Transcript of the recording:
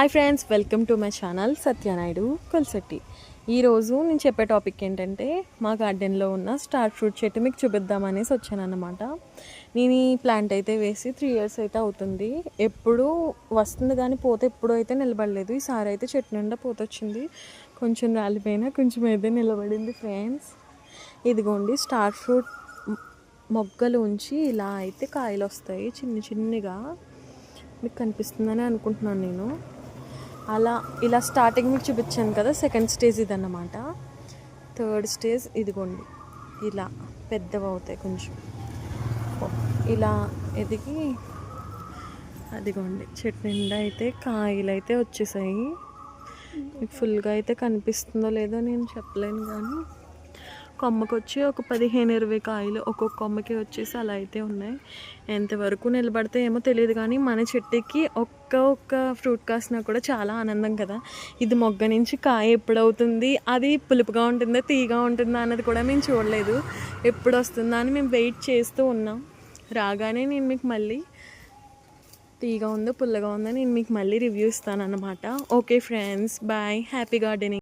Hi friends, welcome to my channel Satyanaidu Kolsetti. ఈరోజు నేను చెప్పే టాపిక్ ఏంటంటే మా గార్డెన్లో ఉన్న స్టార్ ఫ్రూట్ చెట్టు మీకు చూపిద్దామనేసి వచ్చానన్నమాట. నేను ఈ ప్లాంట్ అయితే వేసి 3 years అయితే అవుతుంది. ఎప్పుడు వస్తుంది కానీ పోతే ఎప్పుడు అయితే నిలబడలేదు. ఈసారి అయితే చెట్టు నిండా పోత వచ్చింది. కొంచెం రాలిపోయినా కొంచెం అయితే నిలబడింది ఫ్రెండ్స్. ఇదిగోండి స్టార్ ఫ్రూట్ మొగ్గలు ఉంచి ఇలా అయితే కాయలు వస్తాయి చిన్నగా. మీకు కనిపిస్తుందని అనుకుంటున్నాను నేను. ఇలా స్టార్టింగ్ మీకు చూపించాను కదా, సెకండ్ స్టేజ్ ఇదన్నమాట. థర్డ్ స్టేజ్ ఇదిగోండి ఇలా పెద్దవి అవుతాయి కొంచెం. ఇలా ఎదిగి అదిగోండి చెట్టు నిండా అయితే కాయలు అయితే వచ్చేసాయి. మీకు ఫుల్గా అయితే కనిపిస్తుందో లేదో నేను చెప్పలేను, కానీ కొమ్మకి వచ్చి ఒక 15-20 కాయలు ఒక్కొక్క కొమ్మకి వచ్చేసి అలా అయితే ఉన్నాయి. ఎంతవరకు నిలబడితే ఏమో తెలియదు, కానీ మన చెట్టుకి ఒక్క ఫ్రూట్ కాసినా కూడా చాలా ఆనందం కదా. ఇది మొగ్గ నుంచి కాయ ఎప్పుడవుతుంది, అది పులుపుగా ఉంటుందా తీయగా ఉంటుందా అన్నది కూడా మేము చూడలేదు. ఎప్పుడు వస్తుందా అని మేము వెయిట్ చేస్తూ ఉన్నాం. రాగానే నేను మీకు మళ్ళీ తీయగా ఉందో పుల్లగా ఉందో నేను మీకు మళ్ళీ రివ్యూ ఇస్తాను అన్నమాట. Okay friends, bye, happy gardening.